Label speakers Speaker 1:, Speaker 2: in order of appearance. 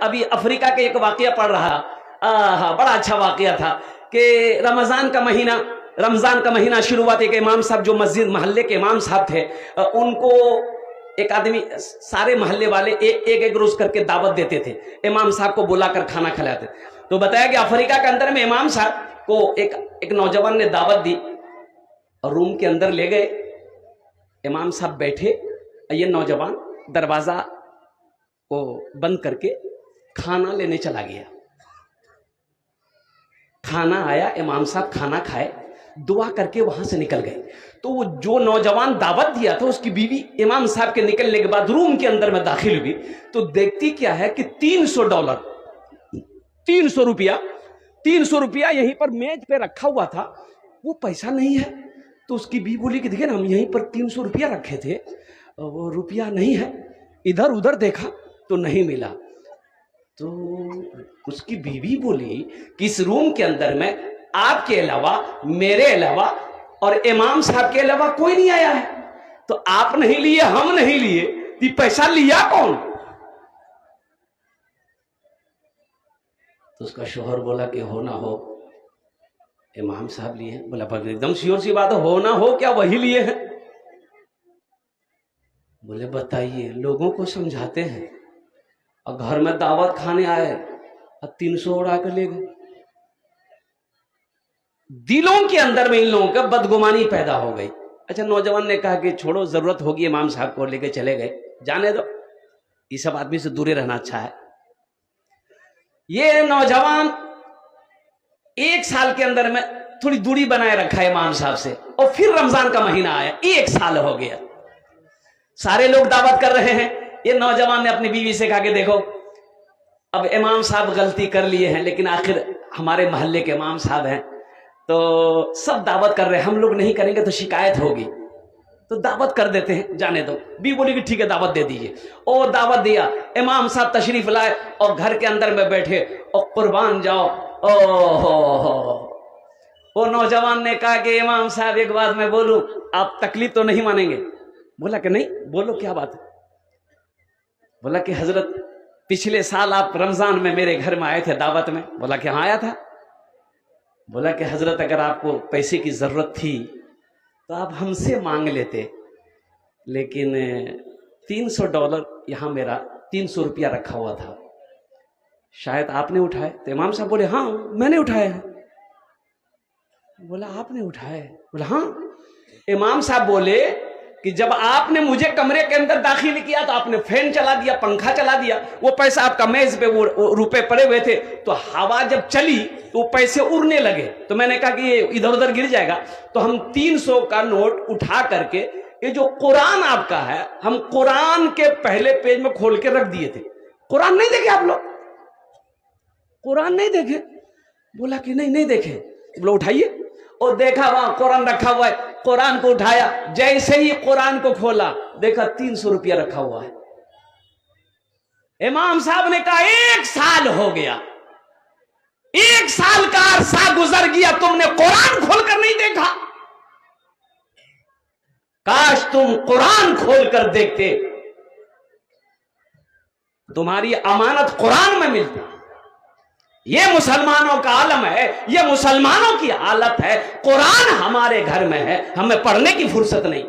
Speaker 1: ابھی افریقہ کے ایک واقعہ پڑھ رہا، بڑا اچھا واقعہ تھا کہ رمضان کا مہینہ شروع ہوا تھا. کہ امام صاحب جو مسجد محلے کے امام صاحب تھے، ان کو ایک آدمی، سارے محلے والے ایک روز کر کے دعوت دیتے تھے، امام صاحب کو بلا کر کھانا کھلاتے. تو بتایا کہ افریقہ کے اندر میں امام صاحب کو ایک نوجوان نے دعوت دی اور روم کے اندر لے گئے. امام صاحب بیٹھے، یہ نوجوان دروازہ کو بند کر کے کھانا لینے چلا گیا. کھانا آیا، امام صاحب کھانا کھائے، دعا کر کے وہاں سے نکل گئے. تو وہ جو نوجوان دعوت دیا تھا، اس کی بیوی امام صاحب کے نکلنے کے بعد روم کے اندر میں داخل ہوئی تو دیکھتی کیا ہے کہ $300 300 روپیہ یہیں پر میز پہ رکھا ہوا تھا. وہ پیسہ نہیں ہے. تو اس کی بیوی بولی کہ دیکھیں نا، ہم یہیں پر 300 روپیہ رکھے تھے، وہ روپیہ نہیں ہے. ادھر ادھر دیکھا تو نہیں ملا. تو اس کی بیوی بولی کہ اس روم کے اندر میں آپ کے علاوہ، میرے علاوہ اور امام صاحب کے علاوہ کوئی نہیں آیا ہے. تو آپ نہیں لیے، ہم نہیں لیے، یہ پیسہ لیا کون؟ تو اس کا شوہر بولا کہ ہو نہ ہو امام صاحب لیے ہیں. بولا پر ایک دم شیور سی بات ہے، ہو نہ ہو کیا وہی لیے ہیں؟ بولے بتائیے، لوگوں کو سمجھاتے ہیں اور گھر میں دعوت کھانے آئے اور 300 اڑا کر لے گئے. دلوں کے اندر میں ان لوگوں کا بدگمانی پیدا ہو گئی. اچھا، نوجوان نے کہا کہ چھوڑو، ضرورت ہوگی امام صاحب کو، لے کے چلے گئے. جانے دو، یہ سب آدمی سے دورے رہنا اچھا ہے. یہ نوجوان 1 سال کے اندر میں تھوڑی دوری بنائے رکھا ہے امام صاحب سے. اور پھر رمضان کا مہینہ آیا، 1 سال ہو گیا، سارے لوگ دعوت کر رہے ہیں. یہ نوجوان نے اپنی بیوی سے کہا کہ دیکھو، اب امام صاحب غلطی کر لیے ہیں، لیکن آخر ہمارے محلے کے امام صاحب ہیں تو سب دعوت کر رہے ہیں، ہم لوگ نہیں کریں گے تو شکایت ہوگی، تو دعوت کر دیتے ہیں، جانے دو. بھی بولی کہ ٹھیک ہے، دعوت دے دیجئے. اور دعوت دیا. امام صاحب تشریف لائے اور گھر کے اندر میں بیٹھے اور قربان جاؤ. وہ نوجوان نے کہا کہ امام صاحب ایک بات میں بولوں، آپ تکلیف تو نہیں مانیں گے؟ بولا کہ نہیں، بولو کیا بات ہے. بولا کہ حضرت پچھلے سال آپ رمضان میں میرے گھر میں آئے تھے دعوت میں. بولا کہ ہاں آیا تھا. بولا کہ حضرت اگر آپ کو پیسے کی ضرورت تھی تو آپ ہم سے مانگ لیتے، لیکن $300 یہاں میرا 300 روپیہ رکھا ہوا تھا، شاید آپ نے اٹھائے. تو امام صاحب بولے ہاں میں نے اٹھائے ہیں. بولا آپ نے اٹھائے؟ بولا ہاں. امام صاحب بولے کہ جب آپ نے مجھے کمرے کے اندر داخل کیا تو آپ نے فین چلا دیا، پنکھا چلا دیا، وہ پیسہ آپ کا میز پہ وہ روپے پڑے ہوئے تھے، تو ہوا جب چلی تو وہ پیسے اڑنے لگے. تو میں نے کہا کہ یہ ادھر ادھر گر جائے گا، تو ہم 300 کا نوٹ اٹھا کر کے، یہ جو قرآن آپ کا ہے، ہم قرآن کے پہلے پیج میں کھول کے رکھ دیے تھے. قرآن نہیں دیکھے آپ لوگ؟ قرآن نہیں دیکھے؟ بولا کہ نہیں دیکھے. بولا اٹھائیے. اور دیکھا وہاں قرآن رکھا ہوا ہے. قرآن کو اٹھایا، جیسے ہی قرآن کو کھولا دیکھا 300 روپیہ رکھا ہوا ہے. امام صاحب نے کہا 1 سال ہو گیا، 1 سال کا عرصہ گزر گیا، تم نے قرآن کھول کر نہیں دیکھا. کاش تم قرآن کھول کر دیکھتے، تمہاری امانت قرآن میں ملتی. یہ مسلمانوں کا عالم ہے، یہ مسلمانوں کی حالت ہے. قرآن ہمارے گھر میں ہے، ہمیں پڑھنے کی فرصت نہیں.